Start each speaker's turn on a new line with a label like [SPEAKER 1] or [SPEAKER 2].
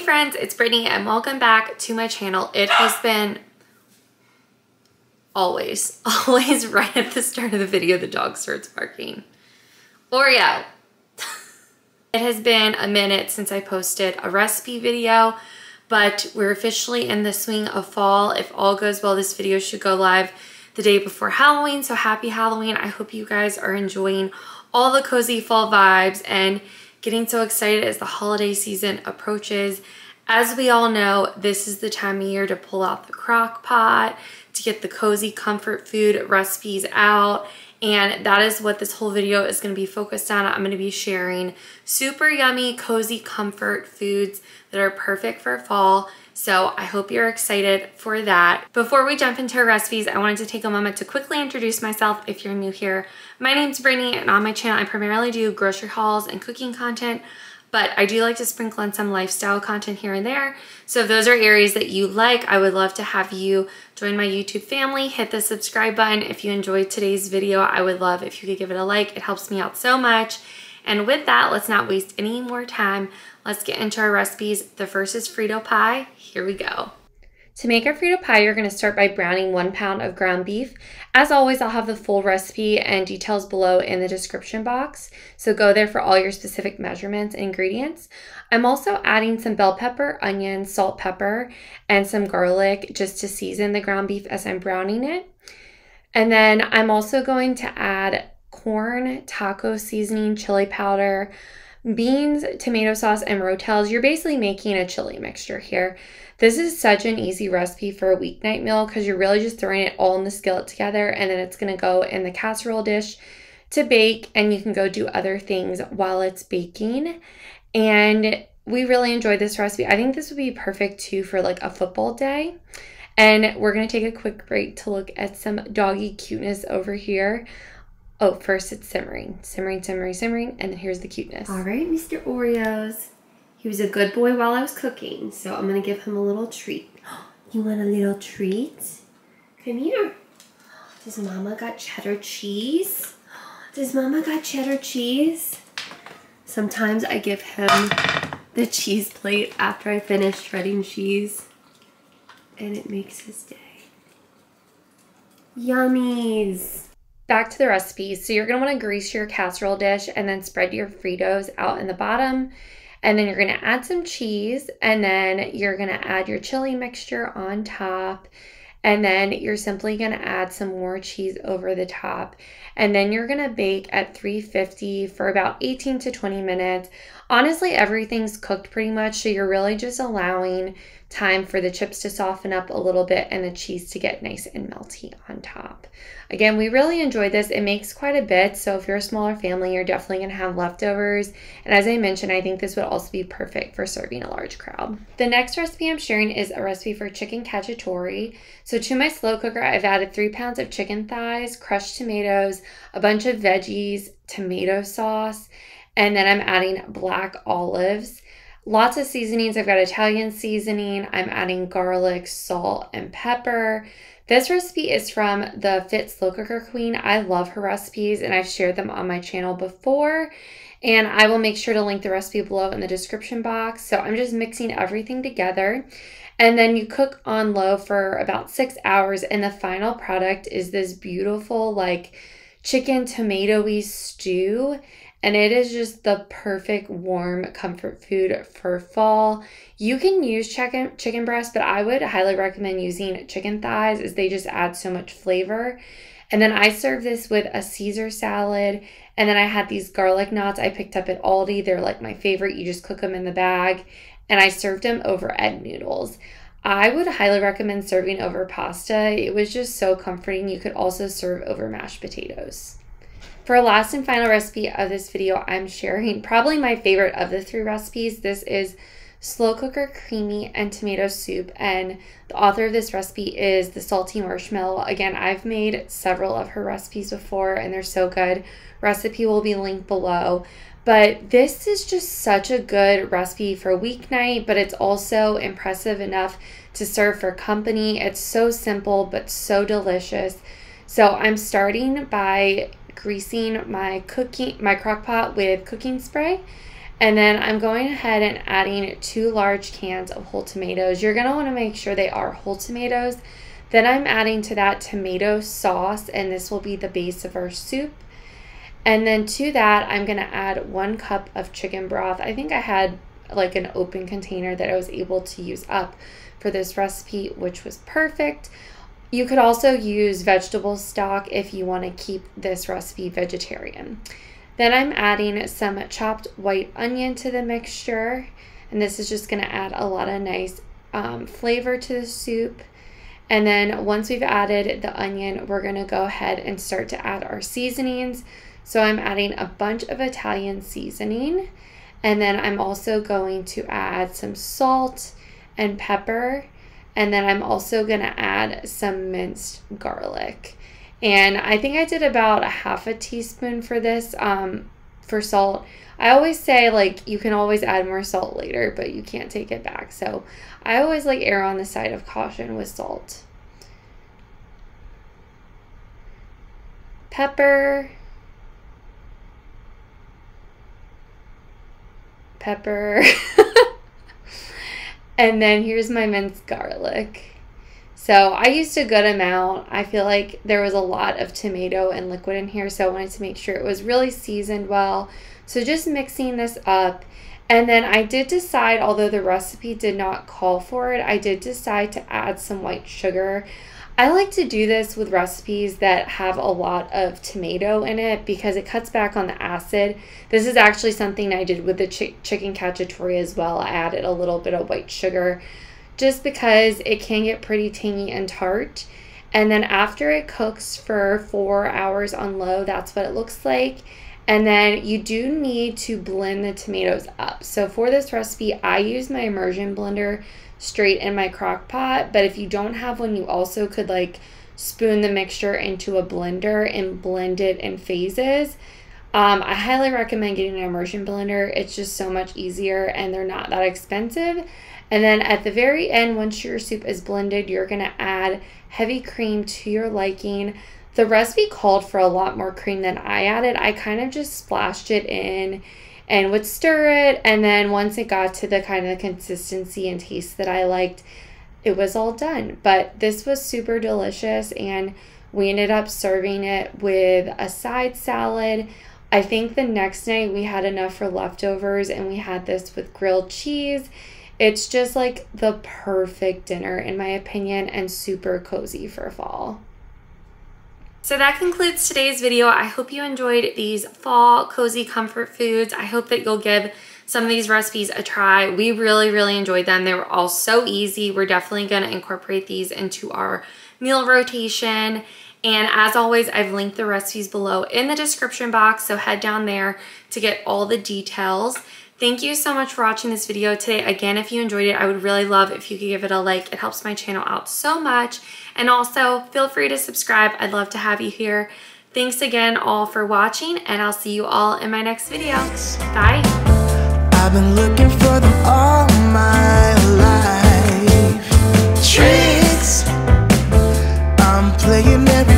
[SPEAKER 1] friends, it's Brittany and welcome back to my channel. It has been always right at the start of the video, the dog starts barking. Oreo. It has been a minute since I posted a recipe video, but we're officially in the swing of fall. If all goes well, this video should go live the day before Halloween. So happy Halloween. I hope you guys are enjoying all the cozy fall vibes and getting so excited as the holiday season approaches. As we all know, this is the time of year to pull out the crock pot, to get the cozy comfort food recipes out. And that is what this whole video is going to be focused on. I'm going to be sharing super yummy, cozy comfort foods that are perfect for fall. So I hope you're excited for that. Before we jump into our recipes, I wanted to take a moment to quickly introduce myself if you're new here. My name's Brittany, and on my channel I primarily do grocery hauls and cooking content, but I do like to sprinkle in some lifestyle content here and there. So if those are areas that you like, I would love to have you join my YouTube family. Hit the subscribe button. If you enjoyed today's video, I would love if you could give it a like. It helps me out so much. And with that, let's not waste any more time. Let's get into our recipes. The first is Frito Pie. Here we go. To make our Frito Pie, you're going to start by browning 1 pound of ground beef. As always, I'll have the full recipe and details below in the description box, so go there for all your specific measurements and ingredients. I'm also adding some bell pepper, onion, salt, pepper, and some garlic just to season the ground beef as I'm browning it. And then I'm also going to add corn, taco seasoning, chili powder, beans, tomato sauce, and rotels. You're basically making a chili mixture here. This is such an easy recipe for a weeknight meal because you're really just throwing it all in the skillet together, and then it's going to go in the casserole dish to bake, and you can go do other things while it's baking. And we really enjoyed this recipe. I think this would be perfect too for like a football day. And we're going to take a quick break to look at some doggy cuteness over here. Oh, first it's simmering, simmering, and then here's the cuteness. All right, Mr. Oreos. He was a good boy while I was cooking, so I'm gonna give him a little treat. You want a little treat? Come here. Does Mama got cheddar cheese? Does Mama got cheddar cheese? Sometimes I give him the cheese plate after I finish shredding cheese, and it makes his day. Yummies. Back to the recipe. So you're going to want to grease your casserole dish and then spread your Fritos out in the bottom. And then you're going to add some cheese, and then you're going to add your chili mixture on top. And then you're simply going to add some more cheese over the top. And then you're going to bake at 350 for about 18 to 20 minutes. Honestly, everything's cooked pretty much, so you're really just allowing time for the chips to soften up a little bit and the cheese to get nice and melty on top. Again, we really enjoyed this. It makes quite a bit, so if you're a smaller family, you're definitely going to have leftovers. And as I mentioned, I think this would also be perfect for serving a large crowd. The next recipe I'm sharing is a recipe for Chickencacciatore. So to my slow cooker, I've added 3 pounds of chicken thighs, crushed tomatoes, a bunch of veggies, tomato sauce, and then I'm adding black olives. Lots of seasonings. I've got Italian seasoning. I'm adding garlic, salt, and pepper. This recipe is from the Fit Slow Cooker Queen. I love her recipes, and I've shared them on my channel before. And I will make sure to link the recipe below in the description box. So I'm just mixing everything together. And then you cook on low for about 6 hours. And the final product is this beautiful, like, chicken tomatoey stew. And it is just the perfect warm comfort food for fall. You can use chicken breast, but I would highly recommend using chicken thighs as they just add so much flavor. And then I serve this with a Caesar salad. And then I had these garlic knots I picked up at Aldi. They're like my favorite. You just cook them in the bag. And I served them over egg noodles. I would highly recommend serving over pasta. It was just so comforting. You could also serve over mashed potatoes. For our last and final recipe of this video, I'm sharing probably my favorite of the 3 recipes. This is slow cooker creamy and tomato soup, and the author of this recipe is the Salty Marshmallow. Again, I've made several of her recipes before, and they're so good. Recipe will be linked below. But this is just such a good recipe for a weeknight, but it's also impressive enough to serve for company. It's so simple, but so delicious. So I'm starting by greasing my crock pot with cooking spray, And then I'm going ahead and adding 2 large cans of whole tomatoes. You're going to want to make sure they are whole tomatoes. Then I'm adding to that tomato sauce, and this will be the base of our soup. And then to that, I'm going to add 1 cup of chicken broth. I think I had like an open container that I was able to use up for this recipe, which was perfect. You could also use vegetable stock if you want to keep this recipe vegetarian. Then I'm adding some chopped white onion to the mixture, and this is just going to add a lot of nice flavor to the soup. And then once we've added the onion, we're going to go ahead and start to add our seasonings. So I'm adding a bunch of Italian seasoning, and then I'm also going to add some salt and pepper, and then I'm also going to add some minced garlic. And I think I did about 1/2 teaspoon for this, for salt. I always say, like, you can always add more salt later, but you can't take it back. So I always like err on the side of caution with salt. Pepper. And then here's my minced garlic. So I used a good amount. I feel like there was a lot of tomato and liquid in here, so I wanted to make sure it was really seasoned well. So just mixing this up. And then I did decide, although the recipe did not call for it, I did decide to add some white sugar. I like to do this with recipes that have a lot of tomato in it because it cuts back on the acid. This is actually something I did with the Chickencacciatore as well. I added a little bit of white sugar just because it can get pretty tangy and tart. And then after it cooks for 4 hours on low, that's what it looks like. And then you do need to blend the tomatoes up. So for this recipe, I use my immersion blender straight in my crock pot, but if you don't have one, you also could like spoon the mixture into a blender and blend it in phases. I highly recommend getting an immersion blender. It's just so much easier and they're not that expensive. And then at the very end, once your soup is blended, you're going to add heavy cream to your liking. The recipe called for a lot more cream than I added. I kind of just splashed it in and would stir it. And then once it got to the kind of consistency and taste that I liked, it was all done. But this was super delicious, and we ended up serving it with a side salad. I think the next night we had enough for leftovers, and we had this with grilled cheese. It's just like the perfect dinner in my opinion, and super cozy for fall. So that concludes today's video. I hope you enjoyed these fall cozy comfort foods. I hope that you'll give some of these recipes a try. We really enjoyed them. They were all so easy. We're definitely going to incorporate these into our meal rotation. And as always, I've linked the recipes below in the description box, so head down there to get all the details. Thank you so much for watching this video today. Again, if you enjoyed it, I would really love if you could give it a like. It helps my channel out so much. And also, feel free to subscribe. I'd love to have you here. Thanks again all for watching, and I'll see you all in my next video. Bye.
[SPEAKER 2] I've been looking for them all my life. Tricks, I'm playing every